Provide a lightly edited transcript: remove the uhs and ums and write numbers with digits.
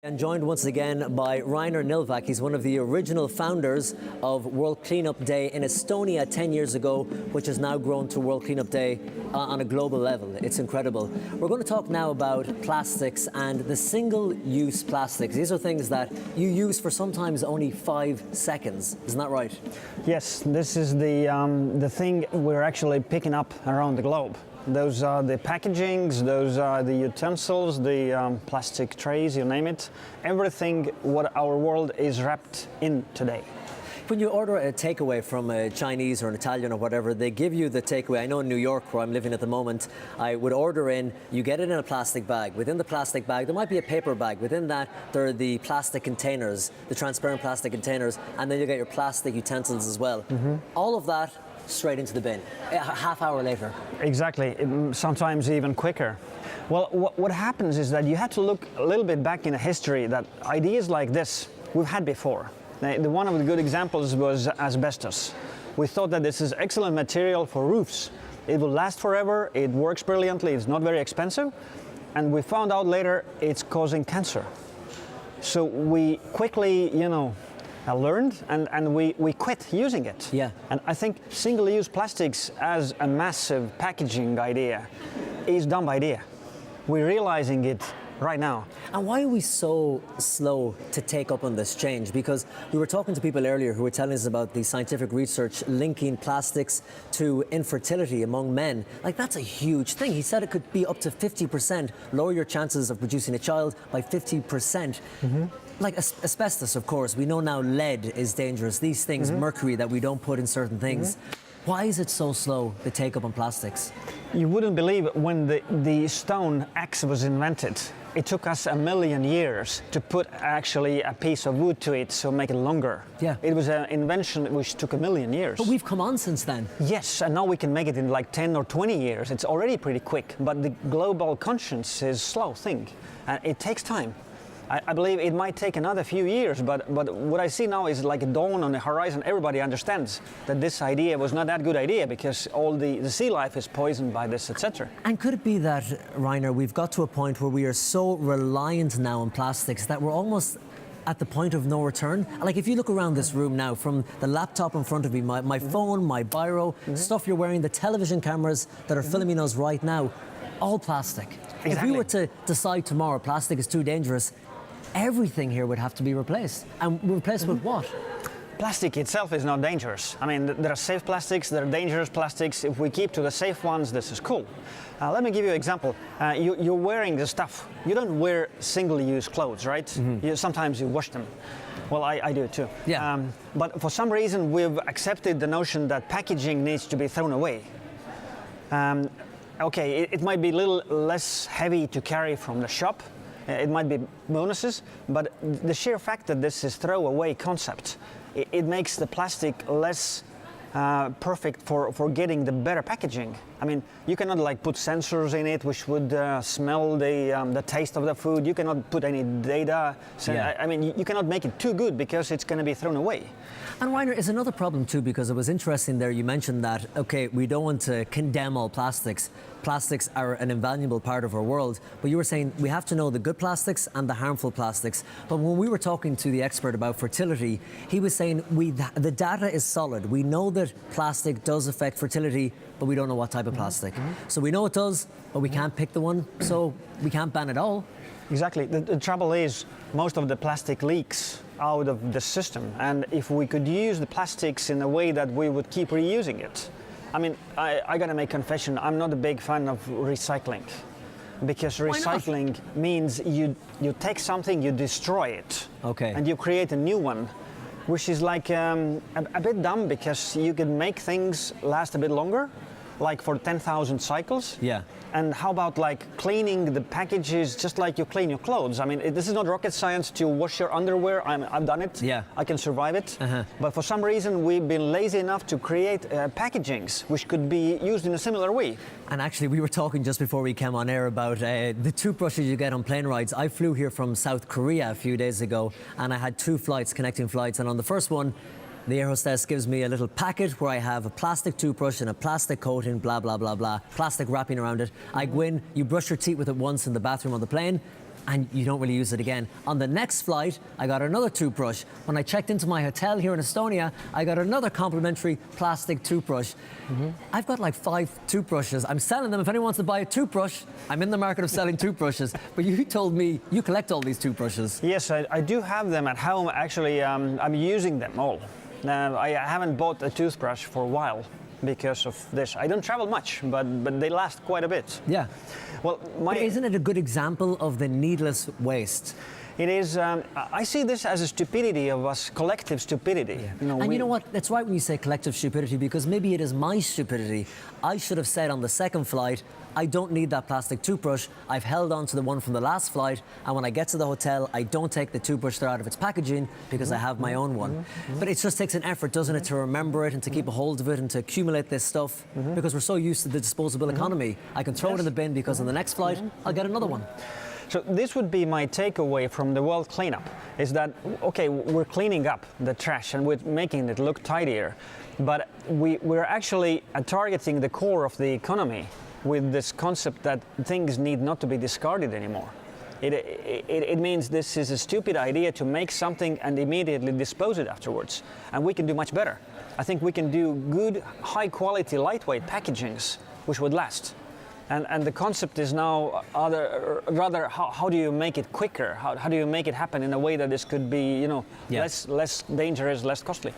And joined once again by Nõlvak. He's one of the original founders of World Cleanup Day in Estonia 10 years ago, which has now grown to World Cleanup Day on a global level. It's incredible. We're going to talk now about plastics and the single-use plastics. These are things that you use for sometimes only 5 seconds. Isn't that right? Yes, this is the thing we're actually picking up around the globe. Those are the packagings, those are the utensils, the plastic trays, you name it. Everything what our world is wrapped in today. When you order a takeaway from a Chinese or an Italian or whatever, they give you the takeaway. I know in New York, where I'm living at the moment, I would order in, you get it in a plastic bag. Within the plastic bag, there might be a paper bag. Within that, there are the plastic containers, the transparent plastic containers, and then you get your plastic utensils as well. All of that straight into the bin, a half hour later. Exactly, sometimes even quicker. Well, what happens is that you have to look a little bit back in the history that ideas like this we've had before. One of the good examples was asbestos. We thought that this is excellent material for roofs. It will last forever, it works brilliantly, it's not very expensive, and we found out later it's causing cancer. So we quickly, learned and we quit using it. Yeah. And I think single-use plastics as a massive packaging idea is dumb idea. We're realizing it right now. And why are we so slow to take up on this change? Because we were talking to people earlier who were telling us about the scientific research linking plastics to infertility among men. Like, that's a huge thing. He said it could be up to 50%, lower your chances of producing a child by 50%. Like asbestos, of course, we know now lead is dangerous. These things, mercury that we don't put in certain things. Why is it so slow, the take up on plastics? You wouldn't believe when the stone axe was invented. It took us 1 million years to put actually a piece of wood to it, so make it longer. Yeah. It was an invention which took 1 million years. But we've come on since then. Yes, and now we can make it in like 10 or 20 years. It's already pretty quick, but the global conscience is slow thing. And it takes time. I believe it might take another few years, but what I see now is like a dawn on the horizon. Everybody understands that this idea was not that good idea because all the sea life is poisoned by this, etc. And could it be that, Rainer, we've got to a point where we are so reliant now on plastics that we're almost at the point of no return? Like, if you look around this room now, from the laptop in front of me, my phone, my biro, stuff you're wearing, the television cameras that are filming us right now, all plastic. Exactly. If we were to decide tomorrow plastic is too dangerous, everything here would have to be replaced. And replaced with what? Plastic itself is not dangerous. I mean, there are safe plastics, there are dangerous plastics. If we keep to the safe ones, this is cool. Let me give you an example. You're wearing the stuff. You don't wear single-use clothes, right? Sometimes you wash them. Well, I do too. Yeah. But for some reason, we've accepted the notion that packaging needs to be thrown away. Okay, it might be a little less heavy to carry from the shop. It might be bonuses, but the sheer fact that this is throwaway concept, it makes the plastic less perfect for getting the better packaging. I mean, you cannot like put sensors in it which would smell the taste of the food. You cannot put any data. So, Yeah. I mean, you cannot make it too good because it's going to be thrown away. And Rainer, is another problem too, because it was interesting there, you mentioned that, okay, we don't want to condemn all plastics. Plastics are an invaluable part of our world, but you were saying we have to know the good plastics and the harmful plastics. But when we were talking to the expert about fertility, he was saying the data is solid. We know that plastic does affect fertility, but we don't know what type of plastic. So we know it does, but we can't pick the one, so we can't ban it all. Exactly. The trouble is most of the plastic leaks out of the system, and if we could use the plastics in a way that we would keep reusing it. I mean, I gotta make confession, I'm not a big fan of recycling, because recycling means you take something, you destroy it, Okay. and you create a new one, which is like a bit dumb, because you can make things last a bit longer, like for 10,000 cycles. Yeah. And how about like cleaning the packages just like you clean your clothes? I mean, this is not rocket science to wash your underwear. I've done it. Yeah. I can survive it. But for some reason, we've been lazy enough to create packagings which could be used in a similar way. And actually, we were talking just before we came on air about the toothbrushes you get on plane rides. I flew here from South Korea a few days ago, and I had 2 flights, connecting flights. And on the first one, the air hostess gives me a little packet where I have a plastic toothbrush and a plastic coating, blah, blah, blah, blah, plastic wrapping around it. I go in, you brush your teeth with it once in the bathroom on the plane, and you don't really use it again. On the next flight, I got another toothbrush. When I checked into my hotel here in Estonia, I got another complimentary plastic toothbrush. I've got like 5 toothbrushes. I'm selling them. If anyone wants to buy a toothbrush, I'm in the market of selling toothbrushes. But you told me you collect all these toothbrushes. Yes, I do have them at home. Actually, I'm using them all. I haven't bought a toothbrush for a while because of this. I don't travel much, but they last quite a bit. Yeah. Well, But isn't it a good example of the needless waste? It is. I see this as a stupidity of us, collective stupidity. Yeah. You know what? That's right when you say collective stupidity, because maybe it is my stupidity. I should have said on the second flight, I don't need that plastic toothbrush. I've held on to the one from the last flight, and when I get to the hotel, I don't take the toothbrush out of its packaging because I have my own one. But it just takes an effort, doesn't it, to remember it and to keep a hold of it and to accumulate this stuff, because we're so used to the disposable economy. I can throw it in the bin because on the next flight, I'll get another one. So this would be my takeaway from the world cleanup, is that, okay, we're cleaning up the trash and we're making it look tidier, but we're actually targeting the core of the economy with this concept that things need not to be discarded anymore. It means this is a stupid idea to make something and immediately dispose it afterwards, and we can do much better. I think we can do good, high-quality, lightweight packagings which would last. And the concept is now rather how do you make it quicker? How do you make it happen in a way that this could be, less dangerous, less costly?